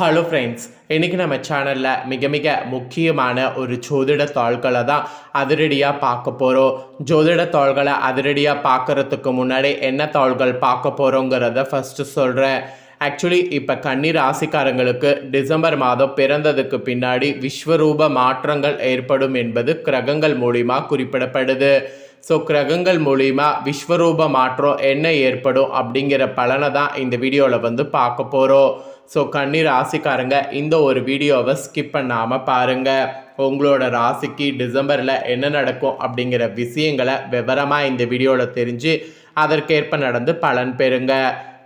Hello friends, இன்றைக்கி நம்ம சேனலில் மிக மிக முக்கியமான ஒரு ஜோதிட தாள்களை தான் அதிரடியாக பார்க்க போகிறோம். ஜோதிட தாள்களை அதிரடியாக பார்க்குறதுக்கு முன்னாடி என்ன தாள்கள் பார்க்க போகிறோங்கிறத ஃபஸ்ட்டு சொல்கிறேன். ஆக்சுவலி இப்போ கன்னி ராசிக்காரங்களுக்கு டிசம்பர் மாதம் பிறந்ததுக்கு பின்னாடி விஸ்வரூப மாற்றங்கள் ஏற்படும் என்பது கிரகங்கள் மூலிமா குறிப்பிடப்படுது. ஸோ கிரகங்கள் மூலிமா விஸ்வரூப மாற்றம் என்ன ஏற்படும் அப்படிங்கிற பலனை தான் இந்த வீடியோவில் பார்க்க போகிறோம். ஸோ கன்னி ராசிக்காரங்க இந்த ஒரு வீடியோவை ஸ்கிப் பண்ணாமல் பாருங்கள். உங்களோட ராசிக்கு டிசம்பரில் என்ன நடக்கும் அப்படிங்கிற விஷயங்களை விவரமாக இந்த வீடியோவில் தெரிஞ்சு அதற்கேற்ப நடந்து பலன் பெறுங்க.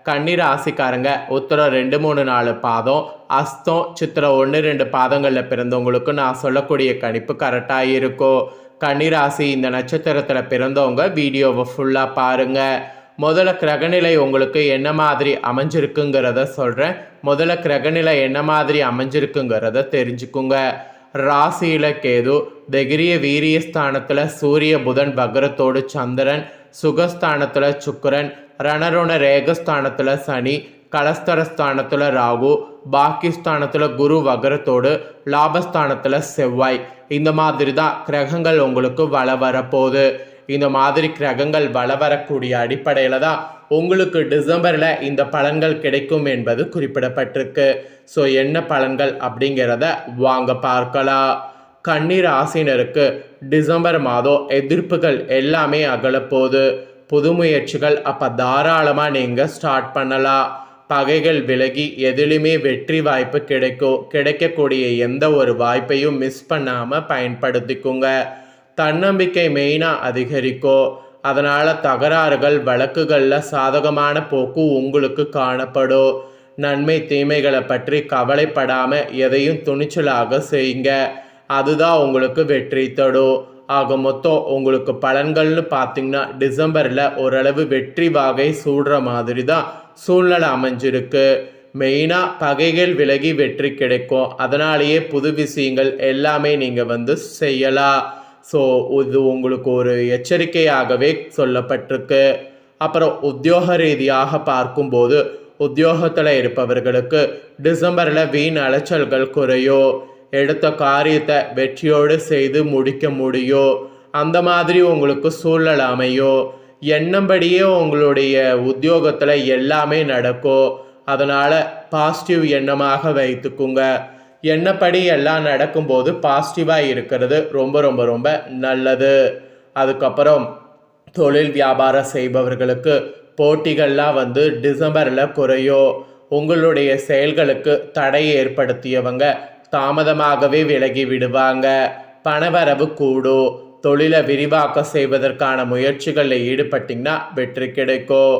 கன்னி ராசிக்காரங்க உத்தரம் 2, 3, 4 பாதம், அஸ்தம், சித்திரம் 1, 2 பாதங்களில் பிறந்தவங்களுக்கு நான் சொல்லக்கூடிய கணிப்பு கரெக்டாக இருக்கும். கன்னிராசி இந்த நட்சத்திரத்தில் பிறந்தவங்க வீடியோவை ஃபுல்லாக பாருங்கள். முதல்ல கிரகநிலை உங்களுக்கு என்ன மாதிரி அமைஞ்சிருக்குங்கிறத சொல்கிறேன். முதல்ல கிரகநிலை என்ன மாதிரி அமைஞ்சிருக்குங்கிறத தெரிஞ்சுக்குங்க. ராசியில் கேது, தைரிய வீரியஸ்தானத்தில் சூரிய புதன் வக்ரத்தோடு சந்திரன், சுகஸ்தானத்தில் சுக்கிரன், ரணருண ரேகஸ்தானத்தில் சனி, கலஸ்தரஸ்தானத்தில் ராகு, பாக்கியஸ்தானத்தில் குரு வக்ரத்தோடு, லாபஸ்தானத்தில் செவ்வாய். இந்த மாதிரி தான் கிரகங்கள் உங்களுக்கு வள வரப்போகுது. இந்த மாதிரி கிரகங்கள் வள வரக்கூடிய அடிப்படையில் தான் உங்களுக்கு டிசம்பரில் இந்த பலன்கள் கிடைக்கும் என்பது குறிப்பிடப்பட்டிருக்கு. ஸோ என்ன பலன்கள் அப்படிங்கிறத வாங்க பார்க்கலாம். கன்னி ராசினருக்கு டிசம்பர் மாதம் எதிர்ப்புகள் எல்லாமே அகலப்போகுது. புது முயற்சிகள் அப்போ தாராளமாக நீங்கள் ஸ்டார்ட் பண்ணலாம். பகைகள் விலகி எதிலுமே வெற்றி வாய்ப்பு கிடைக்கக்கூடிய எந்த ஒரு வாய்ப்பையும் மிஸ் பண்ணாமல் பயன்படுத்திக்குங்க. தன்னம்பிக்கை மெயினாக அதிகரிக்கும். அதனால் தகராறுகள் வழக்குகளில் சாதகமான போக்கு உங்களுக்கு காணப்படும். நன்மை தீமைகளை பற்றி கவலைப்படாமல் எதையும் துணிச்சலாக செய்யுங்க. அதுதான் உங்களுக்கு வெற்றி தரும். ஆக மொத்தம் உங்களுக்கு பலன்கள்னு பார்த்தீங்கன்னா டிசம்பரில் ஓரளவு வெற்றி வாகை சூடுற மாதிரி தான் சூழ்நிலை அமைஞ்சிருக்கு. மெயினாக பகைகள் விலகி வெற்றி கிடைக்கும். அதனாலேயே புது விஷயங்கள் எல்லாமே நீங்கள் செய்யலாம். ஸோ இது உங்களுக்கு ஒரு எச்சரிக்கையாகவே சொல்லப்பட்டிருக்கு. அப்புறம் உத்தியோக ரீதியாக பார்க்கும்போது உத்தியோகத்தில் இருப்பவர்களுக்கு டிசம்பரில் வீண் அலைச்சல்கள் குறையும். எடுத்த காரியத்தை வெற்றியோடு செய்து முடிக்க முடியும். அந்த மாதிரி உங்களுக்கு சூழல் அமையும். எண்ணம்படியே உங்களுடைய உத்தியோகத்தில் எல்லாமே நடக்கும். அதனால் பாசிட்டிவ் எண்ணமாக வைத்துக்குங்க. எண்ணப்படி எல்லாம் நடக்கும்போது பாசிட்டிவாக இருக்கிறது ரொம்ப ரொம்ப ரொம்ப நல்லது. அதுக்கப்புறம் தொழில் வியாபாரம் செய்பவர்களுக்கு போட்டிகள்லாம் டிசம்பரில் குறையும். உங்களுடைய செயல்களுக்கு தடை ஏற்படுத்தியவங்க தாமதமாகவே விலகி விடுவாங்க. பணவரவு கூடும். தொழிலை விரிவாக்கம் செய்வதற்கான முயற்சிகளில் ஈடுபட்டிங்கன்னா வெற்றி கிடைக்கும்.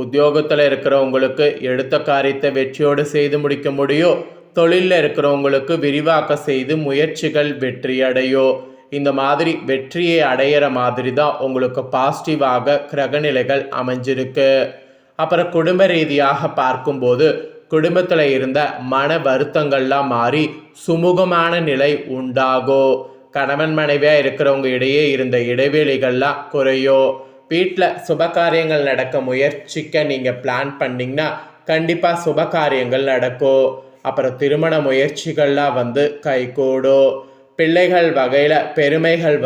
உத்தியோகத்தில் இருக்கிறவங்களுக்கு எடுத்த காரியத்தை வெற்றியோடு செய்து முடிக்க முடியும். தொழிலில் இருக்கிறவங்களுக்கு விரிவாக்க செய்து முயற்சிகள் வெற்றி அடையும். இந்த மாதிரி வெற்றியை அடையிற மாதிரி தான் உங்களுக்கு பாசிட்டிவாக கிரகநிலைகள் அமைஞ்சிருக்கு. அப்புறம் குடும்ப ரீதியாக பார்க்கும்போது குடும்பத்தில் இருந்த மன வருத்தங்கள்லாம் மாறி சுமூகமான நிலை உண்டாகும். கணவன் மனைவியாக இருக்கிறவங்க இடையே இருந்த இடைவெளிகள்லாம் குறையும். வீட்டில் சுபகாரியங்கள் நடக்க முயற்சிக்க நீங்கள் பிளான் பண்ணிங்கன்னா கண்டிப்பாக சுபகாரியங்கள் நடக்கும். அப்புறம் திருமண முயற்சிகள்லாம் கைகூடும். பிள்ளைகள் வகையில் பெருமைகள்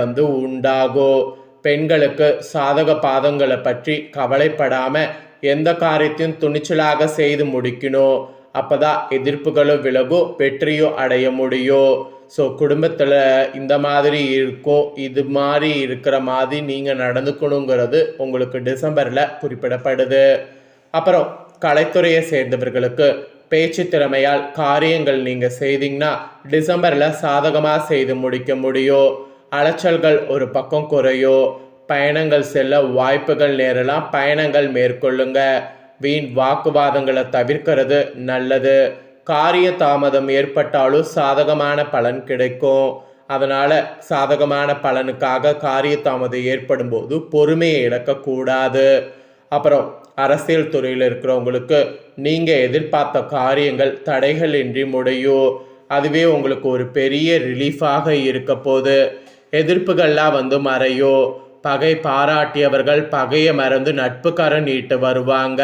உண்டாகும். பெண்களுக்கு சாதக பாதங்களை பற்றி கவலைப்படாமல் எந்த காரியத்தையும் துணிச்சலாக செய்து முடிக்கணும். அப்போ தான் எதிர்ப்புகளும் விலகும், வெற்றியும் அடைய முடியும். ஸோ குடும்பத்தில் இந்த மாதிரி இருக்கும், இது மாதிரி இருக்கிற மாதிரி நீங்கள் நடந்துக்கணுங்கிறது உங்களுக்கு டிசம்பரில் குறிப்பிடப்படுது. அப்புறம் கலைத்துறையை சேர்ந்தவர்களுக்கு பேச்சு திறமையால் காரியங்கள் நீங்கள் செய்தீங்கன்னா டிசம்பரில் சாதகமாக செய்து முடிக்க முடியும். அலைச்சல்கள் ஒரு பக்கம் குறையும். பயணங்கள் செல்ல வாய்ப்புகள் நேரலாம். பயணங்கள் மேற்கொள்ளுங்க. வீண் வாக்குவாதங்களை தவிர்க்கிறது நல்லது. காரிய தாமதம் ஏற்பட்டாலும் சாதகமான பலன் கிடைக்கும். அதனால் சாதகமான பலனுக்காக காரிய தாமதம் ஏற்படும் போது பொறுமையை இழக்கக்கூடாது. அப்புறம் அரசியல் துறையில் இருக்கிறவங்களுக்கு நீங்கள் எதிர்பார்த்த காரியங்கள் தடைகள் இன்றி முடியும். அதுவே உங்களுக்கு ஒரு பெரிய ரிலீஃபாக இருக்க போது. எதிர்ப்புகள்லாம் மறையும். பகை பாராட்டியவர்கள் பகையை மறந்து நட்புக்கரம் நீட்டு வருவாங்க.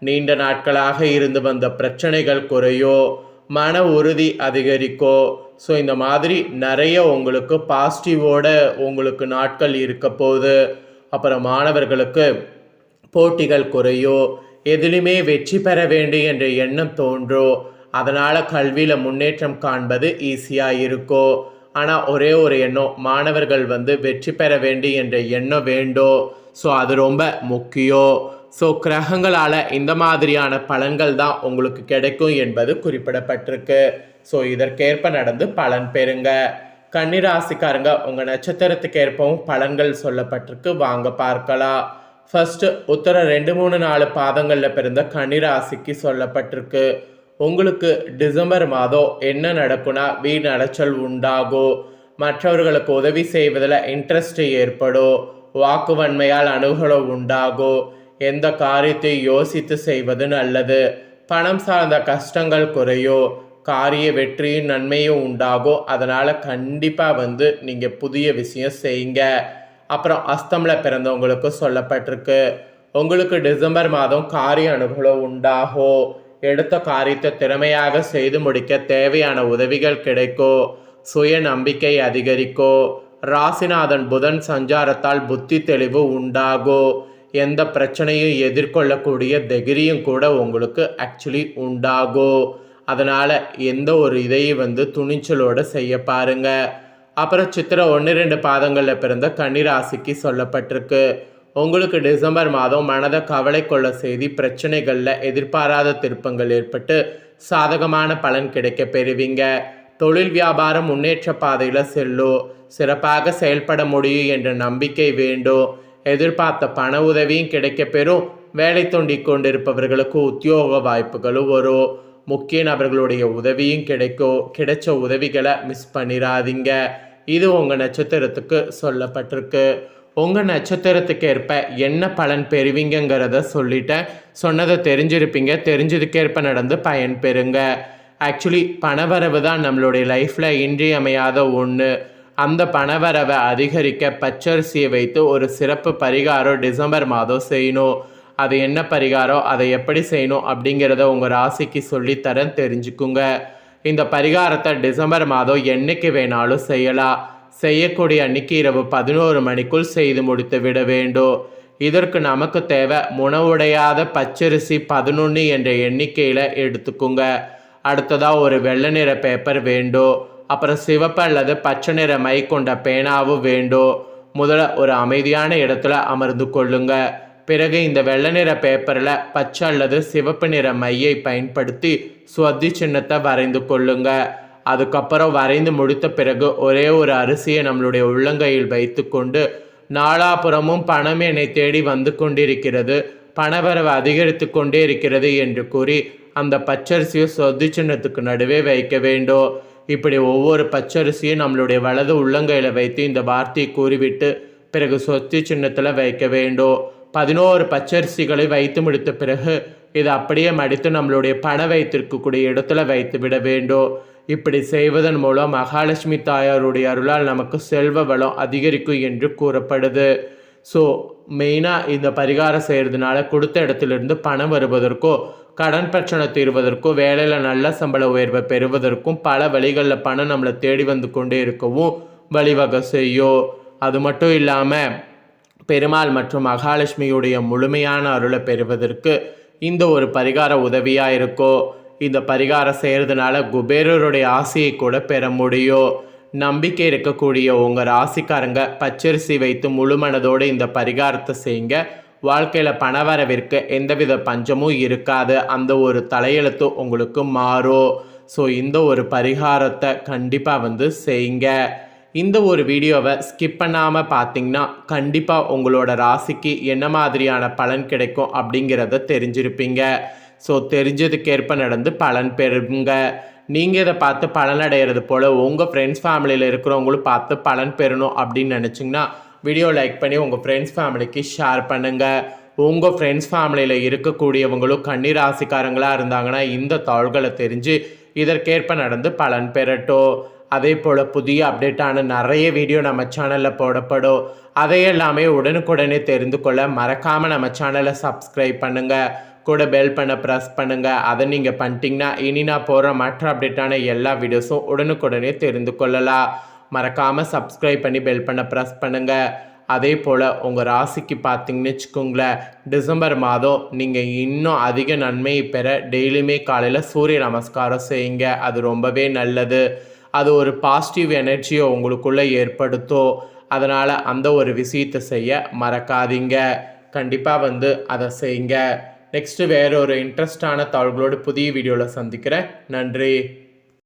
நீண்ட நாட்களாக இருந்து வந்த பிரச்சனைகள் குறையும். மன உறுதி அதிகரிக்கும். ஸோ இந்த மாதிரி நிறைய உங்களுக்கு பாசிட்டிவோட உங்களுக்கு நாட்கள் இருக்க போகுது. அப்புறம் மாணவர்களுக்கு போட்டிகள் குறையும், எதிலுமே வெற்றி பெற வேண்டும் என்ற எண்ணம் தோன்றும். அதனால் கல்வியில் முன்னேற்றம் காண்பது ஈஸியாக இருக்கும். ஆனால் ஒரே ஒரு எண்ணம், மாணவர்கள் வெற்றி பெற வேண்டும் என்ற எண்ணம் வேண்டும். ஸோ அது ரொம்ப முக்கியம். ஸோ கிரகங்களால் இந்த மாதிரியான பலன்கள் தான் உங்களுக்கு கிடைக்கும் என்பது குறிப்பிடப்பட்டிருக்கு. ஸோ இதற்கேற்ப நடந்து பலன் பெறுங்க. கன்னிராசிக்காரங்க உங்கள் நட்சத்திரத்துக்கு ஏற்பவும் பலன்கள் சொல்லப்பட்டிருக்கு, வாங்க பார்க்கலாம். ஃபர்ஸ்ட் உத்தரம் 2, 3, 4 பாதங்களில் பிறந்த கன்னிராசிக்கு சொல்லப்பட்டிருக்கு. உங்களுக்கு டிசம்பர் மாதம் என்ன நடக்கும்னா வீண் அலைச்சல் உண்டாகும். மற்றவர்களுக்கு உதவி செய்வதில் இன்ட்ரெஸ்ட் ஏற்படும். வாக்குவன்மையால் அனுகூலம் உண்டாகும். எந்த காரியத்தை யோசித்து செய்வது நல்லது. பணம் சார்ந்த கஷ்டங்கள் குறையும். காரிய வெற்றியும் நன்மையும் உண்டாகும். அதனால் கண்டிப்பாக நீங்கள் புதிய விஷயம் செய்யுங்க. அப்புறம் அஸ்தமில் பிறந்தவங்களுக்கு சொல்லப்பட்டிருக்கு. உங்களுக்கு டிசம்பர் மாதம் காரிய அனுகூலம் உண்டாகும். எடுத்த காரியத்தை திறமையாக செய்து முடிக்க தேவையான உதவிகள் கிடைக்கும். சுய நம்பிக்கை அதிகரிக்கும். ராசிநாதன் புதன் சஞ்சாரத்தால் புத்தி தெளிவு உண்டாகும். எந்த பிரச்சனையும் எதிர்கொள்ளக்கூடிய தைரியம் கூட உங்களுக்கு ஆக்சுவலி உண்டாகும். அதனால் எந்த ஒரு இதையும் துணிச்சலோடு செய்ய பாருங்க. அப்புறம் சித்திரை 1, 2 பாதங்களில் பிறந்த கன்னிராசிக்கு சொல்லப்பட்டிருக்கு. உங்களுக்கு டிசம்பர் மாதம் மனதை கவலை கொள்ள செய்தி பிரச்சனைகளில் எதிர்பாராத திருப்பங்கள் ஏற்பட்டு சாதகமான பலன் கிடைக்க பெறுவீங்க. தொழில் வியாபாரம் முன்னேற்ற பாதையில் செல்லும். சிறப்பாக செயல்பட முடியும் என்ற நம்பிக்கை வேண்டும். எதிர்பார்த்த பண உதவியும் கிடைக்க பெறும். வேலை தோண்டி கொண்டிருப்பவர்களுக்கு உத்தியோக வாய்ப்புகளும் வரும். முக்கிய நபர்களுடைய உதவியும் கிடைக்கும். கிடைச்ச உதவிகளை மிஸ் பண்ணிடாதீங்க. இது உங்கள் நட்சத்திரத்துக்கு சொல்லப்பட்டிருக்கு. உங்கள் நட்சத்திரத்துக்கு ஏற்ப என்ன பலன் பெறுவீங்கிறத சொல்லிட்டேன். சொன்னதை தெரிஞ்சிருப்பீங்க. தெரிஞ்சதுக்கேற்ப நடந்து பயன் பெறுங்க. ஆக்சுவலி பணவரவு தான் நம்மளுடைய லைஃப்பில் இன்றியமையாத ஒன்று. அந்த பணவரவை அதிகரிக்க பச்சரிசியை வைத்து ஒரு சிறப்பு பரிகாரம் டிசம்பர் மாதம் செய்யணும். அது என்ன பரிகாரம், அதை எப்படி செய்யணும் அப்படிங்கிறத உங்கள் ராசிக்கு சொல்லித்தரேன், தெரிஞ்சுக்குங்க. இந்த பரிகாரத்தை டிசம்பர் மாதம் என்னைக்கு வேணாலும் செய்யலாம். செய்யக்கூடிய அன்னைக்கு இரவு 11 மணிக்குள் செய்து முடித்து விட வேண்டும். இதற்கு நமக்கு தேவை உணவுடையாத பச்சரிசி 11 என்ற எண்ணிக்கையில் எடுத்துக்குங்க. அடுத்ததாக ஒரு வெள்ளை நிற பேப்பர் வேண்டும். அப்புறம் சிவப்பு அல்லது பச்சை நிற மை கொண்ட பேனாவும் வேண்டும். முதல்ல ஒரு அமைதியான இடத்துல அமர்ந்து கொள்ளுங்க. பிறகு இந்த வெள்ளை நிற பேப்பரில் பச்சை அல்லது சிவப்பு நிற மையை பயன்படுத்தி ஸ்வத்தி சின்னத்தை வரைந்து கொள்ளுங்க. அதுக்கப்புறம் வரைந்து முடித்த பிறகு ஒரே ஒரு அரிசியை நம்மளுடைய உள்ளங்கையில் வைத்து கொண்டு, நாலாபுறமும் பணம் என்னை தேடி வந்து கொண்டிருக்கிறது, பணவரவு அதிகரித்து கொண்டே இருக்கிறது என்று கூறி அந்த பச்சரிசியை சொத்து சின்னத்துக்கு நடுவே வைக்க வேண்டும். இப்படி ஒவ்வொரு பச்சரிசியும் நம்மளுடைய வலது உள்ளங்கையில் வைத்து இந்த வார்த்தையை கூறிவிட்டு பிறகு சொத்து சின்னத்தில் வைக்க வேண்டும். 11 பச்சரிசிகளை வைத்து முடித்த பிறகு இதை அப்படியே மடித்து நம்மளுடைய பண வைத்திருக்கக்கூடிய இடத்துல வைத்து விட வேண்டும். இப்படி செய்வதன் மூலம் மகாலட்சுமி தாயாருடைய அருளால் நமக்கு செல்வ வளம் அதிகரிக்கும் என்று கூறப்படுது. ஸோ மெயினாக இந்த பரிகாரம் செய்கிறதுனால கொடுத்த இடத்துலேருந்து பணம் வருவதற்கோ, கடன் பிரச்சனை தீர்வதற்கோ, வேலையில் நல்ல சம்பள உயர்வை பெறுவதற்கும் பல வழிகளில் பணம் நம்மளை தேடி வந்து கொண்டே இருக்கவும் வழிவகை செய்யும். அது மட்டும் இல்லாமல் பெருமாள் மற்றும் மகாலட்சுமியுடைய முழுமையான அருளை பெறுவதற்கு இந்த ஒரு பரிகார உதவியாக இருக்கும். இந்த பரிகாரம் செய்கிறதுனால குபேரருடைய ஆசையை கூட பெற முடியும். நம்பிக்கை இருக்கக்கூடிய உங்கள் ராசிக்காரங்க பச்சரிசி வைத்து முழு மனதோடு இந்த பரிகாரத்தை செய்யுங்க. வாழ்க்கையில் பணவரவிற்கு எந்தவித பஞ்சமும் இருக்காது. அந்த ஒரு தலையெழுத்து உங்களுக்கு மாறும். ஸோ இந்த ஒரு பரிகாரத்தை கண்டிப்பாக செய்யுங்க. இந்த ஒரு வீடியோவை ஸ்கிப் பண்ணாமல் பார்த்தீங்கன்னா கண்டிப்பாக உங்களோட ராசிக்கு என்ன மாதிரியான பலன் கிடைக்கும் அப்படிங்கிறத தெரிஞ்சிருப்பீங்க. ஸோ தெரிஞ்சதுக்கேற்ப நடந்து பலன் பெறுங்க. நீங்கள் இதை பார்த்து பலனடைகிறது போல் உங்கள் ஃப்ரெண்ட்ஸ் ஃபேமிலியில் இருக்கிறவங்களும் பார்த்து பலன் பெறணும் அப்படின்னு நினச்சிங்கன்னா வீடியோ லைக் பண்ணி உங்கள் ஃப்ரெண்ட்ஸ் ஃபேமிலிக்கு ஷேர் பண்ணுங்கள். உங்கள் ஃப்ரெண்ட்ஸ் ஃபேமிலியில் இருக்கக்கூடியவங்களும் கன்னிராசிக்காரங்களாக இருந்தாங்கன்னா இந்த தாள்களை தெரிஞ்சு இதற்கேற்ப நடந்து பலன் பெறட்டும். அதே போல் புதிய அப்டேட்டான நிறைய வீடியோ நம்ம சேனலில் போடப்படும். அதையெல்லாமே உடனுக்குடனே தெரிந்து கொள்ள மறக்காமல் நம்ம சேனலை சப்ஸ்கிரைப் பண்ணுங்கள். கூட பெல் பண்ண ப்ரெஸ் பண்ணுங்கள். அதை நீங்கள் பண்ணிட்டீங்கன்னா இனி நான் போகிற மற்ற அப்டேட்டான எல்லா வீடியோஸும் உடனுக்குடனே தெரிந்து கொள்ளலாம். மறக்காமல் சப்ஸ்கிரைப் பண்ணி பெல் பண்ண ப்ரெஸ் பண்ணுங்கள். அதே போல் உங்கள் ராசிக்கு பார்த்தீங்கன்னு வச்சுக்கோங்களேன், டிசம்பர் மாதம் நீங்கள் இன்னும் அதிக நன்மையை பெற டெய்லியுமே காலையில் சூரிய நமஸ்காரம் செய்யுங்க. அது ரொம்பவே நல்லது. அது ஒரு பாசிட்டிவ் எனர்ஜியை உங்களுக்குள்ளே ஏற்படுத்தும். அதனால் அந்த ஒரு விஷயத்தை செய்ய மறக்காதீங்க. கண்டிப்பாக அதை செய்யுங்க. நெக்ஸ்ட்டு வேறு ஒரு இன்ட்ரெஸ்டான தகவல்களோடு புதிய வீடியோவில் சந்திக்கிறேன். நன்றி.